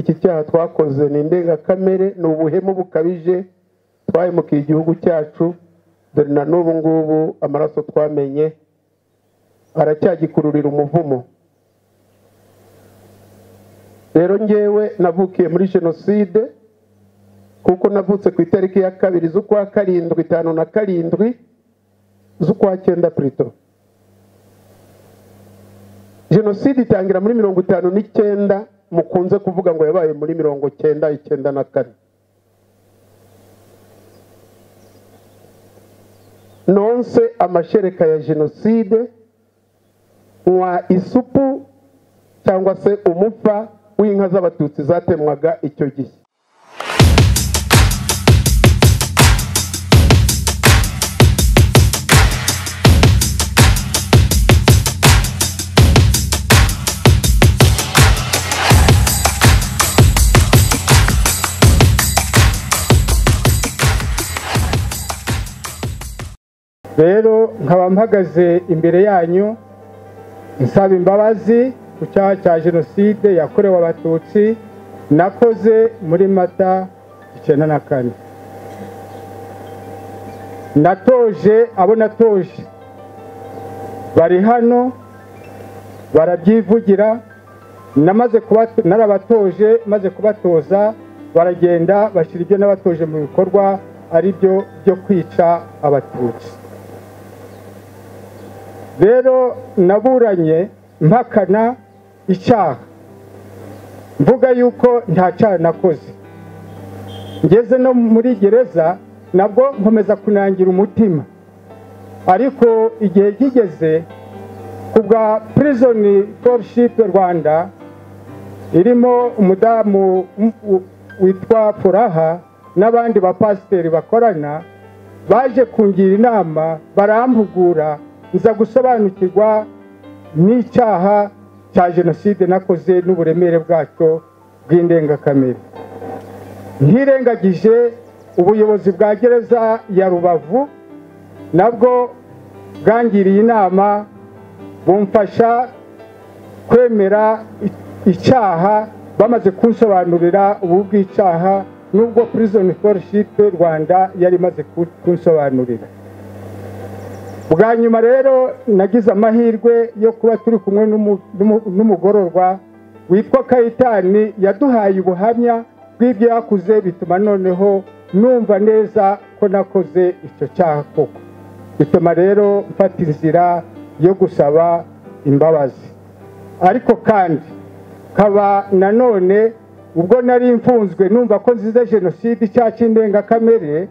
iki cyaha twakoze ni indengakamere, ni ubuhemu bukabije, twahemukiye igihugu cyacu, dore na n'ubu ngubu amaraso twamenye aracyagikururira umuvumo. Rero ngewe navukiye muri jenoside, kuko navutse ku itariki ya 2 z'ukwa 7 57 z'ukwa 9 plutôt. Jenoside itangira muri 59, mukunze kuvuga ngo yabaye muri 1994. Nonse amashereka ya jenoside wa isupu cyangwa se umufa w'inka z'abatutsi zatemwaga icyo gihe. Rero nkaba mpagaze imbere yanyu nsaba imbabazi ku cyaha cya jenoside yakorewe abatutsi nakoze muri Mata 94. Natoje abo natoje bari hano barabyivugira, narabatoje maze kubatoza baragenda bashyira ibyo n'abatoje mu bikorwa ari byo kwica abatutsi. Rero naburanye mpakana icyaha, mvuga yuko nta cyaha nakoze. Ngeze no muri gereza nabwo nkomeza kunangira umutima, ariko igihe kigeze kubwa Prison Fellowship Rwanda irimo umudamu witwa Furaha n'abandi bapasiteri bakorana, baje kungira inama barampugura nza gusobanukirwa n'icyaha cya jenoside nakoze n'uburemere bwacyo bw'indengakamere. Ntirengagije ubuyobozi bwa gereza ya Rubavu nabwo bwangiriye inama bumfasha kwemera icyaha, bamaze kunsobanurira ubu bw'icyaha nubwo Prison Fellowship Rwanda yari maze kunsobanurira. Bwa nyuma rero nagize amahirwe yo kuba turi kumwe n'umugororwa witwa Kayitani, yaduhaye ubuhamya bw'ibyo yakuze, bituma noneho numva neza ko nakoze icyo cyaha koko, bituma rero mfata inzira yo gusaba imbabazi. Ariko kandi kaba nanone ubwo nari mfunzwe numva ko nzize jenoside icyaha cy'indengakamere,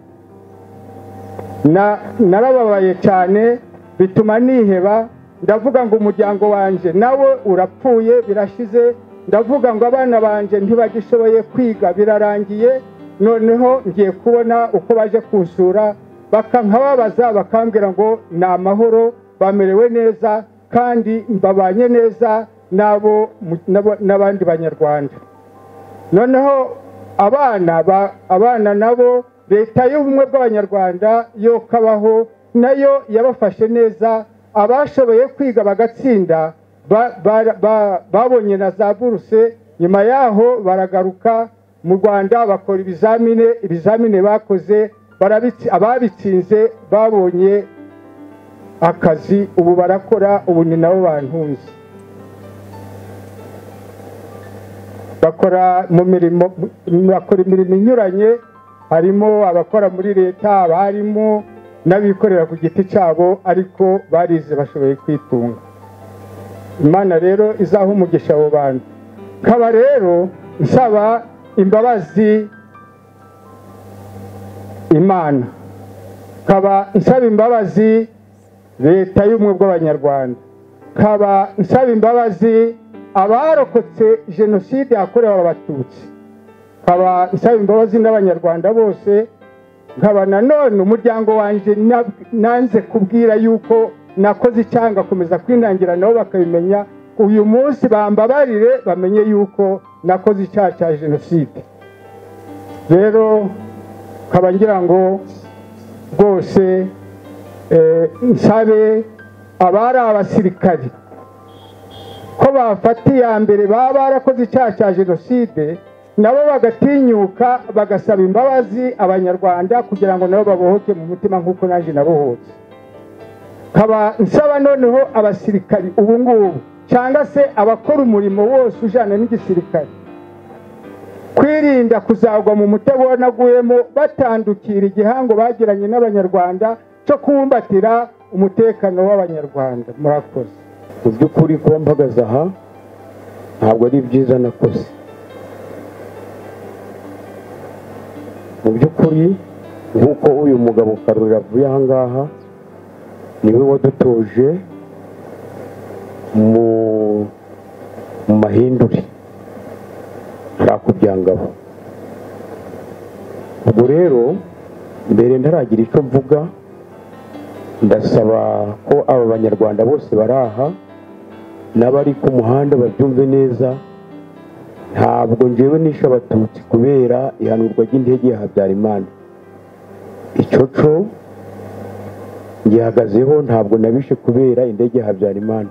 narababaye cyane bituma niheba, ndavuga ngo umuryango wanje nawe urapfuye birashize, ndavuga ngo abana banje ntibagishoboye kwiga birarangiye, noneho ngiye kubona uko baje kunsura bakankababaza bakambwira ngo ni amahoro, bamerewe neza kandi mbabanye neza n'abandi banyarwanda. Noneho abana nabo leta y'ubumwe bw'abanyarwanda yo kabaho nayo yabafashe neza, abashoboye kwiga bagatsinda babonye na za buruse, nyuma yaho baragaruka mu Rwanda bakora ibizamine bakoze, ababitsinze babonye akazi, ubu barakora, ubu ni nabo bantunze. Bakora imirimo inyuranye, harimo abakora muri leta, abarimo n'abikorera ku giti cyabo, ariko barize bashoboye kwitunga. Imana rero izaha umugisha abo bantu. Kaba rero nsaba imbabazi Imana, kaba nsaba imbabazi leta y'ubumwe bw'abanyarwanda, kaba nsaba imbabazi abarokotse jenoside yakorewe abatutsi, kaba nsaba imbabazi n'abanyarwanda bose, nkaba nanone umuryango wanje nanze kubwira yuko nakoze icyaha komeza kwinangira nabo bakabimenya, uyu munsi bambabarire bamenye yuko nakoze icyaha cya jenoside. Rero kaba ngira ngo rwose nsabe abari abasirikari ko bafatiye mbere baba barakoze icyaha cya jenoside nabo bagatinyuka bagasaba imbabazi abanyarwanda kugira ngo nabo babohoke mu mutima nk'uko naje nabohotse. Kaba nsaba noneho abasirikari ubu ngubu cyangwa se abakora umurimo wose ujyana n'igisirikare kwirinda kuzagwa mu mutego wanaguyemo batandukira igihango bagiranye n'abanyarwanda cyo kubumbatira umutekano w'abanyarwanda. Murakoze. Mu by'ukuri kuba mpagaze aha ntabwo ari byiza nakoze. Mu by'ukuri nk'uko uyu mugabo Karurira avuye aha ngaha niwe wadutoje mu mahindure hariya ku Byangabo. Ubwo rero mbere ntaragira icyo mvuga, ndasaba ko aba banyarwanda bose bari aha n'abari ku muhanda babyumve neza. Ntabwo njyewe nishe abatutsi kubera ihanurwa ry'indege ya Habyarimana. Icyo cyo ngihagazeho, ntabwo nabishe kubera indege ya Habyarimana,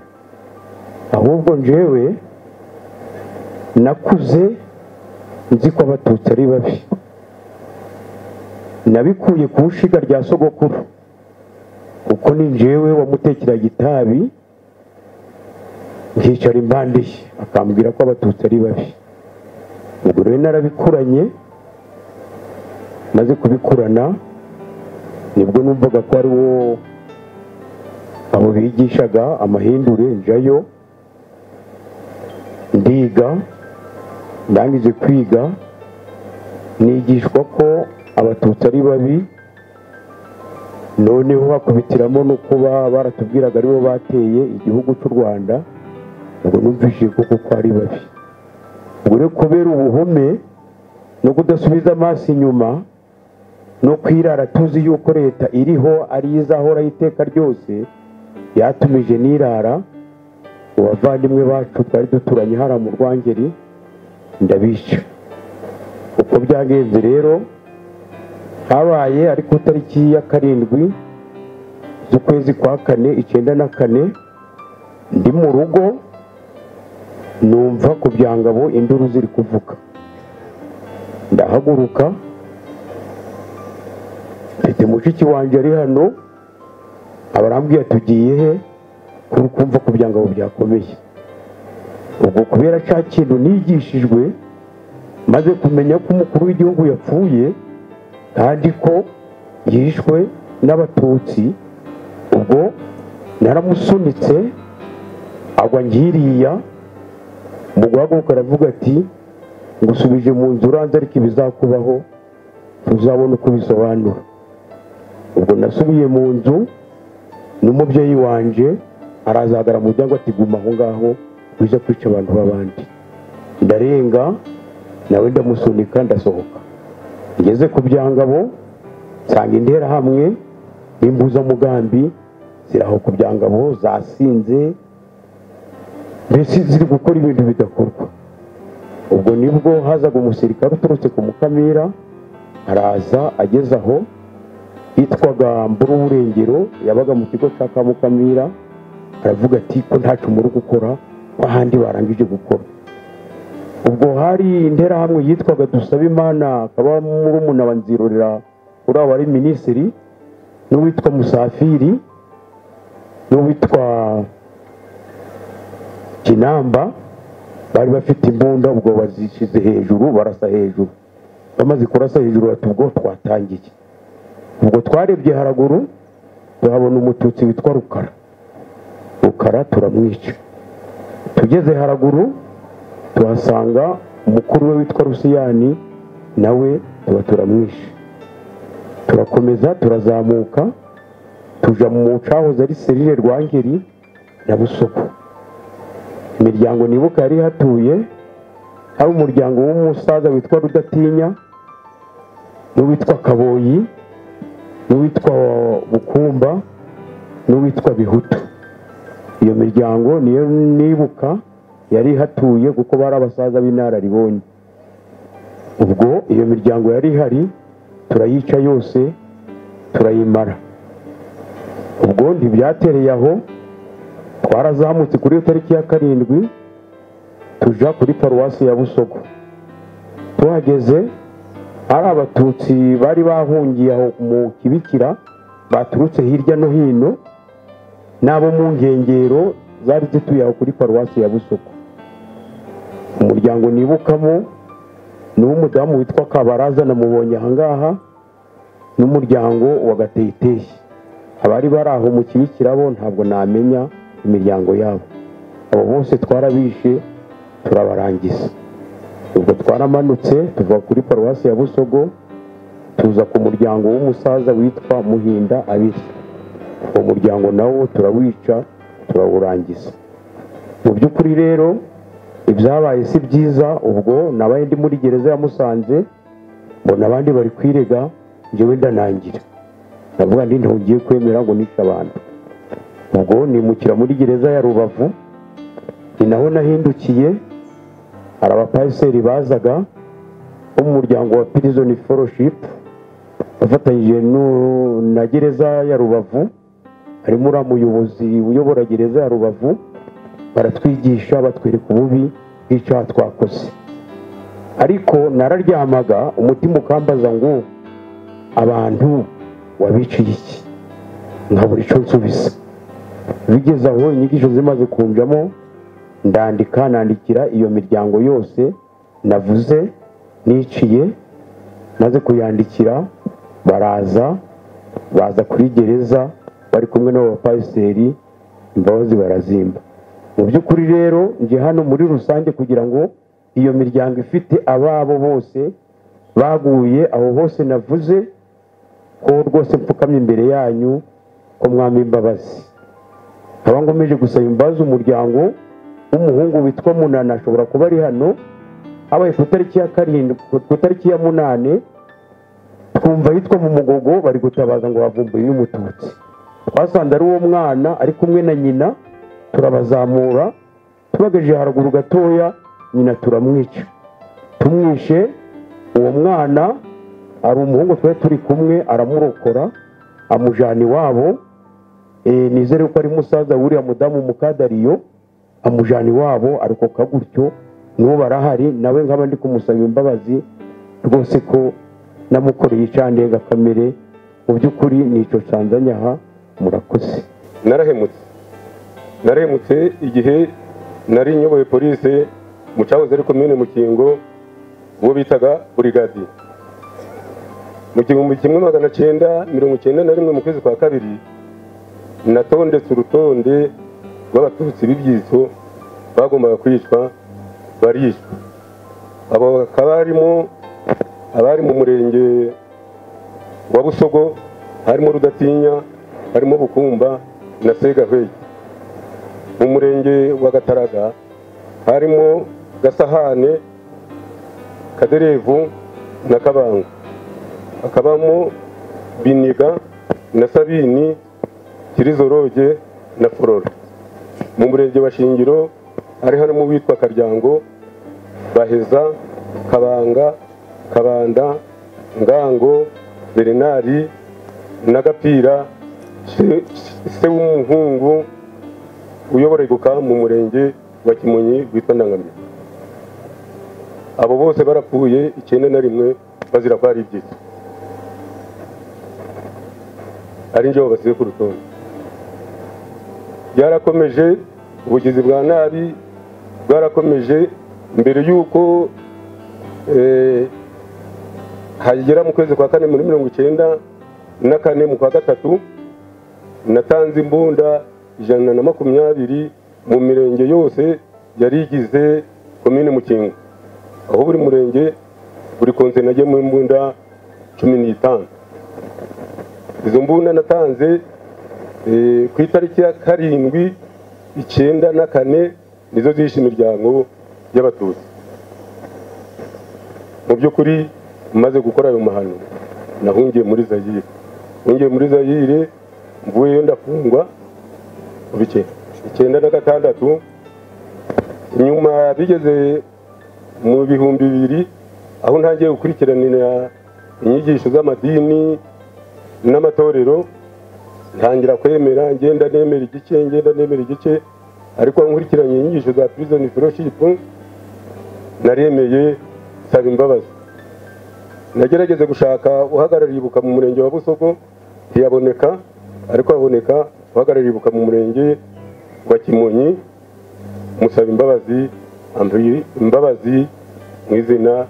ahubwo njyewe nakuze nzi ko abatutsi ari babi. Nabikuye ku nshiga rya sogokuru kuko ni njyewe wamutekeraga itabi nkicara impande ye akambwira ko abatutsi ari babi. Ubwo rero narabikuranye, maze kubikurana nibwo numvaga ko ari wo abo bigishaga amahindure. Njayo ndiga, ndangije kwiga nigishwa ko abatutsi ari babi. Noneho hakubitiramo no kuba baratubwiraga aribo bateye igihugu cy'u Rwanda. Ubwo numvise koko ko ari babi. Ubwo rero kubera ubuhome no kudasubiza amaso inyuma no kwirara tuzi yuko leta iriho ari izahora iteka ryose, yatumije nirara abavandimwe bacu twari duturanye hara mu Rwangeri ndabica. Uko byagenze rero habaye ari ku tariki ya 7 z'ukwezi kwa 4 1994 ndi mu rugo numva ku Byangabo induru ziri kuvuga. Ndahaguruka, mfite mushiki wanjye ari hano, abarambwiye tugiye he kumva ku Byangabo byakomeye. Ubwo kubera cya kintu nigishijwe maze kumenya ko umukuru w'igihugu yapfuye kandi ko yishwe n'abatutsi, ubwo naramusunitse agwa ngiriya. Mu guhaguruka aravuga ati ngusubije mu nzu uranze ariko ibizakubaho tuzabona uko bisobanura. Ubwo nasubiye mu nzu n'umubyeyi wanje arazagara mu muryango ati guma aho ngaho uje kwica abantu b'abandi. Ndarenga nawe ndamusunika ndasohoka. Ngeze ku Byangabo nsanga interahamwe n'imbuzamugambi ziraho ku Byangabo zasinze, mbese ziri gukora ibintu bidakorwa. Ubwo nibwo hazaga umusirikare uturutse ku Mukamira, araza ageze aho yitwaga Mburuburengero, yabaga mu kigo cya Mukamira, aravuga ati ko ntacu muri gukora ko ahandi barangije gukora. Ubwo hari interahamwe yitwaga Dusabimana, akaba murumuna wa Nzirorera uri abari minisitiri, n'uwitwa Musafiri n'uwitwa Kinamba, bari bafite imbunda. Ubwo bazishize hejuru barasa hejuru, bamaze kurasa hejuru bati ubwo twatangiye. Ubwo twarebye haraguru tuhabona umututsi witwa Rukara turamwica. Tugeze haraguru tuhasanga umukuru we witwa Rusiyani, nawe turamwisha. Turakomeza turazamuka tuja mu cahoze ari Serire Rwangeri na Busogo. Imiryango nibuka yari hatuye, hari umuryango w'umusaza witwa Rudatinya, n'uwitwa Kaboyi, n'uwitwa Bukumba, n'uwitwa Bihutu. Iyo miryango niyo nibuka yari hatuye kuko bari abasaza b'inararibonye. Ubwo iyo miryango yari hari turayica yose turayimara. Ubwo ntibyatereye aho, twarazamutse kuri tariki ya 7 tuja kuri paruwasi ya Busogo. tuhageze hari abatutsi bari bahungiye aho mu kibikira baturutse hirya no hino n'abo mu nkengero zari zituye aho kuri paruwasi ya Busogo. Umuryango nibukamo ni w'umudamu witwa Kabaraza, namubonye ahangaha, n'umuryango wa Gateyiteyi. Abari bari aho mu kibikira bo ntabwo namenya imiryango yabo. Abo bose twarabishe turabarangiza. Ubwo twaramanutse tuva kuri paruwasi ya Busogo tuza ku muryango w'umusaza witwa Muhinda Abiri. Uwo muryango nawo turawica turawurangiza. Mu by'ukuri rero ibyabaye si byiza. Ubwo nabaye ndi muri gereza ya Musanze, mbona abandi bari kwirega, njyewe ndanangira, ndavuga ndi ntugiye kwemera ngo nishe abantu. Ubwo nimukira muri gereza ya Rubavu, ni naho nahindukiye. Hari abapasiteri bazaga bo mu muryango wa Prison Fellowship bafatanyije na gereza ya Rubavu, harimo uriya muyobozi uyobora gereza ya Rubavu, baratwigisha batwereka ububi bw'icyaha twakoze. Ariko nararyamaga umutima ukambaza ngo abantu wabiciye iki, nkabura icyo nsubiza. Bigeze aho inyigisho zimaze kunjamo, nandikira iyo miryango yose navuze niciye, maze kuyandikira baza kuri gereza bari kumwe n'abapasiteri, imbabazi barazimba. Mu by'ukuri rero nje hano muri rusange kugira ngo iyo miryango ifite ababo bose baguye aho hose navuze ko rwose mpfukamye imbere yanyu ko mwami imbabazi. Nkaba ngomeje gusaba imbabazi umuryango w'umuhungu witwa Munana, ashobora kuba ari hano, habaye ku itariki ya 7 ku itariki ya 8 twumva yitwa mu Mugogo bari gutabaza ngo havumbuye y'umututsi. Twasanze ari uwo mwana ari kumwe na nyina, turabazamura tubagaje haruguru gatoya, nyina turamwica. Tumwishe uwo mwana, ari umuhungu twari turi kumwe, aramurokora amujana iwabo. Nizere ko ari musaza wuriya mudamu Mukadariyo, amujana iwabo ariko kagutyo n'uwo barahari, nawe nkaba ndi kumusaba imbabazi rwose ko namukoreye icandenga kamere. Mu by'ukuri nico canzanyaha, murakoze. narahemutse igihe nari nyoboye polisi mu cyahoze ari komine Mukingo, uwo bitaga burigadi. Mu 1991 mu kwezi kwa kabiri natondetse urutonde rw'abatutsi b'ibyitso bagombaga kwicwa, barishwa. Abo bakaba abari mu murenge wa Busogo, harimo Rudatinya, harimo Bukumba na Segahweye. Mu murenge wa Gataraga harimo Gasahane, Kaderevu na Kabanga. Hakabamo Biniga na Sabini, Kirizoroge na Forora. Mu murenge wa Shingiro hari harimo witwa Karyango, Baheza, Kabanga, Kabanda, Ngango, Bernari na Gapira, se w'umuhungu uyobora iguka mu murenge wa Kimonyi witwa Ndangamye. Abo bose barapfuye 91 bazira ko ari ibyitso, ari njyewe basize ku rutonde. Byarakomeje, ubugizi bwa nabi bwarakomeje. Mbere y'uko hagera mu kwezi kwa 4 muri 1994 mu kwa gatatu, natanze imbunda 120 mu mirenge yose yari igize komine Mukingo, aho buri murenge buri konse nagiye mu imbunda 15. Izo mbunda natanze ku itariki ya 7/9/94 nizo zishe imiryango y'abatutsi. Mu by'ukuri maze gukora ayo mahano nahungiye muri Zaire, mvuyeyo ndafungwa bike 96. Nyuma bigeze mu 2000 aho ntangiye gukurikiranira inyigisho z'amadini n'amatorero, ntangira kwemera, ngenda nemera igice, ariko nkurikiranye inyigisho za Prison Fellowship naremeye, saba imbabazi. nagerageze gushaka uhagarariye ibuka mu murenge wa Busogo ntiyaboneka, ariko haboneka uhagarariye ibuka mu murenge wa Kimonyi, musaba imbabazi, imbabazi mu izina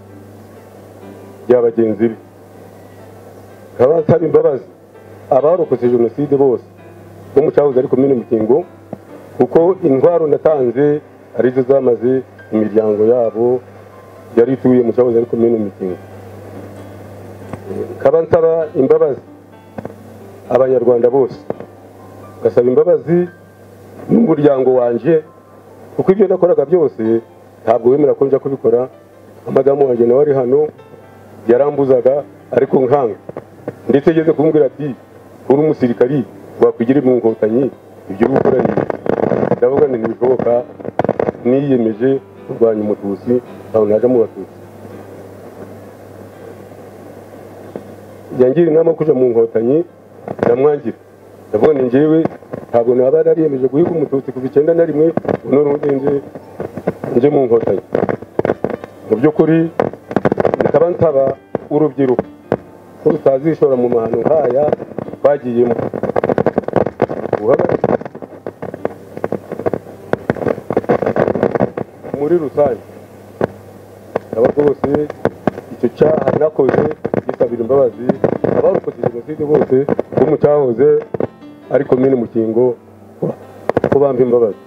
rya bagenzi be. Nkaba nsaba imbabazi abarokotse jenoside bose bo mu cyahoze ari komine Mukingo, kuko intwaro natanze arizo zamaze imiryango yabo yari ituye mu cyahoze ari komine Mukingo. Nkaba nsaba imbabazi abanyarwanda bose, ngasaba imbabazi n'umuryango wanje, kuko ibyo nakoraga byose ntabwo wemera ko nja kubikora. Amadamu wanjye nawe ari hano yarambuzaga, ariko nkanga, ndetse yageze kumbwira ati uri umusirikari wakwigira mu Nkotanyi, ibyo uri gukora ni ndavuga nti ntibishoboka, niyemeje kurwanya umututsi aho naje mu batutsi. Yangira inama kuja mu Nkotanyi ndamwangira, ndavuga ni njyewe ntabwo naba nariyemeje guhiga umututsi kuva 1991 none nje mu Nkotanyi. Mu by'ukuri nikaba nsaba urubyiruko ko rutazishora mu mahano nkaya twagiyemo. Muri rusange aba rwose icyo cyaha nakoze gisabira imbabazi abarokotse jenoside bose bo mu cyahoze ari komine Mukingo ko bampa imbabazi.